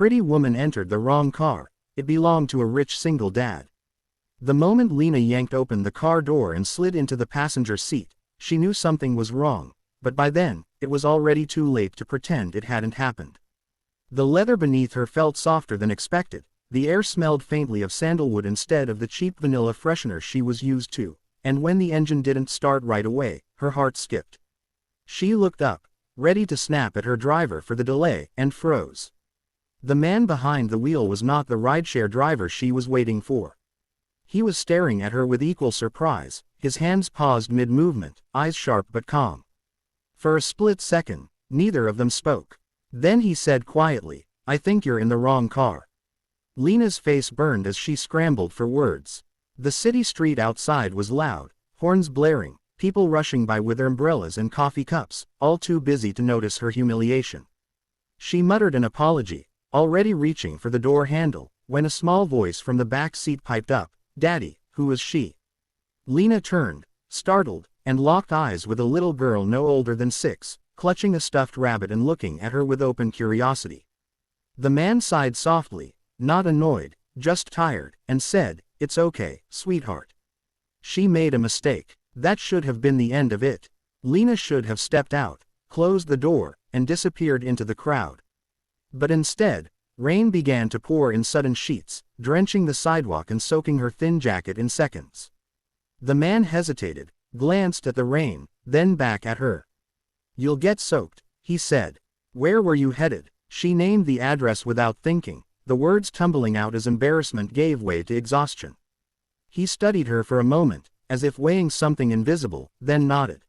pretty woman entered the wrong car. It belonged to a rich single dad. The moment Lena yanked open the car door and slid into the passenger seat, she knew something was wrong, but by then, it was already too late to pretend it hadn't happened. The leather beneath her felt softer than expected, the air smelled faintly of sandalwood instead of the cheap vanilla freshener she was used to, and when the engine didn't start right away, her heart skipped. She looked up, ready to snap at her driver for the delay, and froze. The man behind the wheel was not the rideshare driver she was waiting for. He was staring at her with equal surprise, his hands paused mid-movement, eyes sharp but calm. For a split second, neither of them spoke. Then he said quietly, "I think you're in the wrong car." Lena's face burned as she scrambled for words. The city street outside was loud, horns blaring, people rushing by with their umbrellas and coffee cups, all too busy to notice her humiliation. She muttered an apology, already reaching for the door handle, when a small voice from the back seat piped up, "Daddy, who is she?" Lena turned, startled, and locked eyes with a little girl no older than 6, clutching a stuffed rabbit and looking at her with open curiosity. The man sighed softly, not annoyed, just tired, and said, "It's okay, sweetheart. She made a mistake. That should have been the end of it." Lena should have stepped out, closed the door, and disappeared into the crowd. But instead, rain began to pour in sudden sheets, drenching the sidewalk and soaking her thin jacket in seconds. The man hesitated, glanced at the rain, then back at her. "You'll get soaked," he said. "Where were you headed?" She named the address without thinking, the words tumbling out as embarrassment gave way to exhaustion. He studied her for a moment, as if weighing something invisible, then nodded.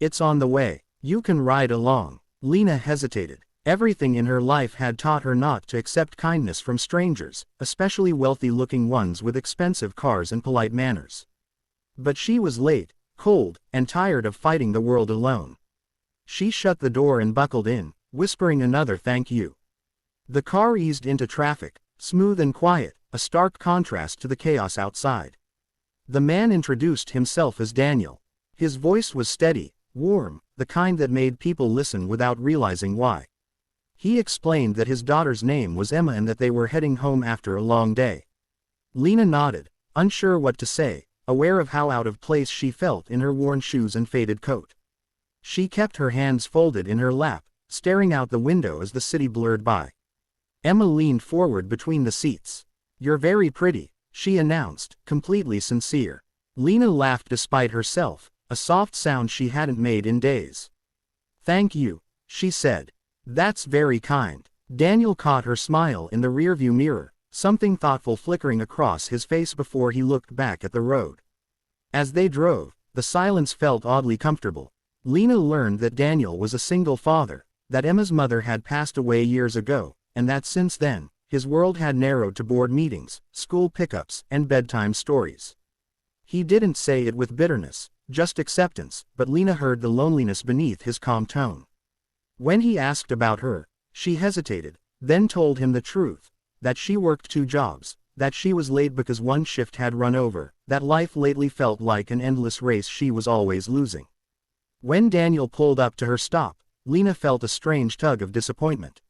"It's on the way. You can ride along." Lena hesitated. Everything in her life had taught her not to accept kindness from strangers, especially wealthy-looking ones with expensive cars and polite manners. But she was late, cold, and tired of fighting the world alone. She shut the door and buckled in, whispering another thank you. The car eased into traffic, smooth and quiet, a stark contrast to the chaos outside. The man introduced himself as Daniel. His voice was steady, warm, the kind that made people listen without realizing why. He explained that his daughter's name was Emma and that they were heading home after a long day. Lena nodded, unsure what to say, aware of how out of place she felt in her worn shoes and faded coat. She kept her hands folded in her lap, staring out the window as the city blurred by. Emma leaned forward between the seats. "You're very pretty," she announced, completely sincere. Lena laughed despite herself, a soft sound she hadn't made in days. "Thank you," she said. "That's very kind." Daniel caught her smile in the rearview mirror, something thoughtful flickering across his face before he looked back at the road. As they drove, the silence felt oddly comfortable. Lena learned that Daniel was a single father, that Emma's mother had passed away years ago, and that since then, his world had narrowed to board meetings, school pickups, and bedtime stories. He didn't say it with bitterness, just acceptance, but Lena heard the loneliness beneath his calm tone. When he asked about her, she hesitated, then told him the truth, that she worked 2 jobs, that she was late because one shift had run over, that life lately felt like an endless race she was always losing. When Daniel pulled up to her stop, Lena felt a strange tug of disappointment.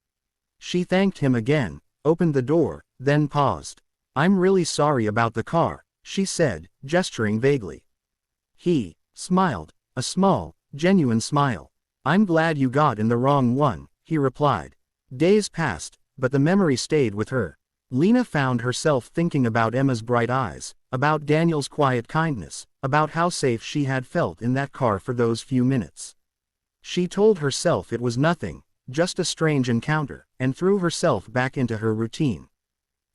She thanked him again, opened the door, then paused. "I'm really sorry about the car," she said, gesturing vaguely. He smiled, a small, genuine smile. "I'm glad you got in the wrong one," he replied. Days passed, but the memory stayed with her. Lena found herself thinking about Emma's bright eyes, about Daniel's quiet kindness, about how safe she had felt in that car for those few minutes. She told herself it was nothing, just a strange encounter, and threw herself back into her routine.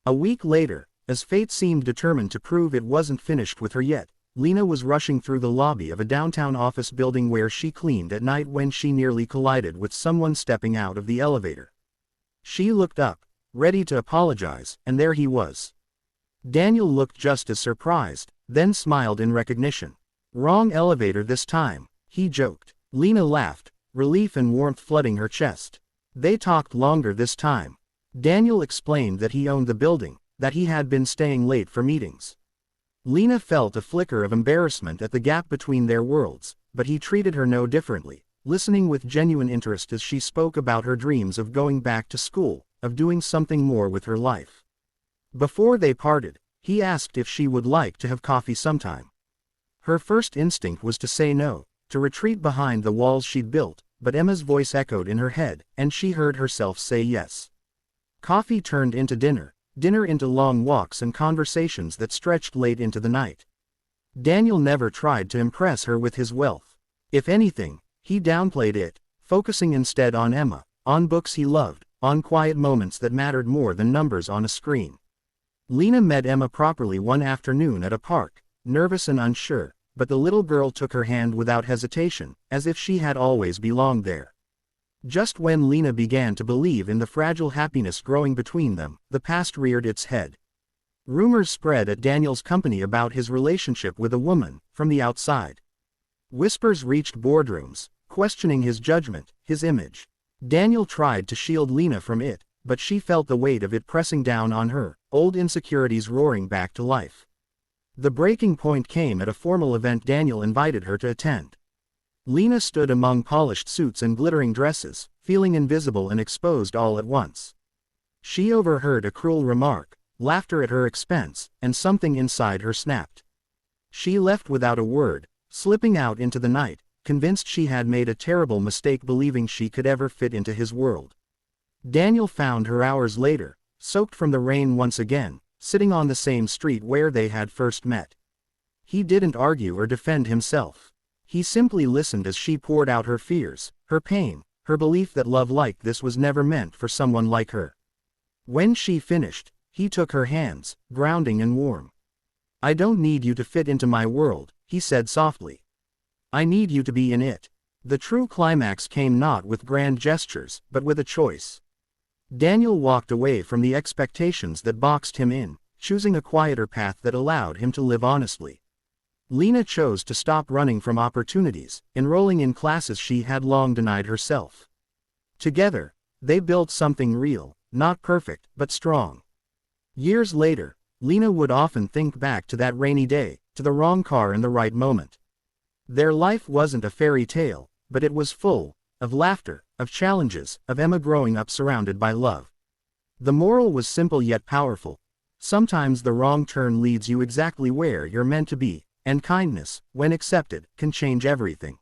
A week later, as fate seemed determined to prove it wasn't finished with her yet, Lena was rushing through the lobby of a downtown office building where she cleaned at night when she nearly collided with someone stepping out of the elevator. She looked up, ready to apologize, and there he was. Daniel looked just as surprised, then smiled in recognition. "Wrong elevator this time," he joked. Lena laughed, relief and warmth flooding her chest. They talked longer this time. Daniel explained that he owned the building, that he had been staying late for meetings. Lena felt a flicker of embarrassment at the gap between their worlds, but he treated her no differently, listening with genuine interest as she spoke about her dreams of going back to school, of doing something more with her life. Before they parted, he asked if she would like to have coffee sometime. Her first instinct was to say no, to retreat behind the walls she'd built, but Emma's voice echoed in her head, and she heard herself say yes. Coffee turned into dinner, dinner into long walks and conversations that stretched late into the night. Daniel never tried to impress her with his wealth. If anything, he downplayed it, focusing instead on Emma, on books he loved, on quiet moments that mattered more than numbers on a screen. Lena met Emma properly one afternoon at a park, nervous and unsure, but the little girl took her hand without hesitation, as if she had always belonged there. Just when Lena began to believe in the fragile happiness growing between them, the past reared its head. Rumors spread at Daniel's company about his relationship with a woman, from the outside. Whispers reached boardrooms, questioning his judgment, his image. Daniel tried to shield Lena from it, but she felt the weight of it pressing down on her, old insecurities roaring back to life. The breaking point came at a formal event Daniel invited her to attend. Lena stood among polished suits and glittering dresses, feeling invisible and exposed all at once. She overheard a cruel remark, laughter at her expense, and something inside her snapped. She left without a word, slipping out into the night, convinced she had made a terrible mistake believing she could ever fit into his world. Daniel found her hours later, soaked from the rain once again, sitting on the same street where they had first met. He didn't argue or defend himself. He simply listened as she poured out her fears, her pain, her belief that love like this was never meant for someone like her. When she finished, he took her hands, grounding and warm. "I don't need you to fit into my world," he said softly. "I need you to be in it." The true climax came not with grand gestures, but with a choice. Daniel walked away from the expectations that boxed him in, choosing a quieter path that allowed him to live honestly. Lena chose to stop running from opportunities, enrolling in classes she had long denied herself. Together, they built something real, not perfect, but strong. Years later, Lena would often think back to that rainy day, to the wrong car in the right moment. Their life wasn't a fairy tale, but it was full of laughter, of challenges, of Emma growing up surrounded by love. The moral was simple yet powerful. Sometimes the wrong turn leads you exactly where you're meant to be, and kindness, when accepted, can change everything.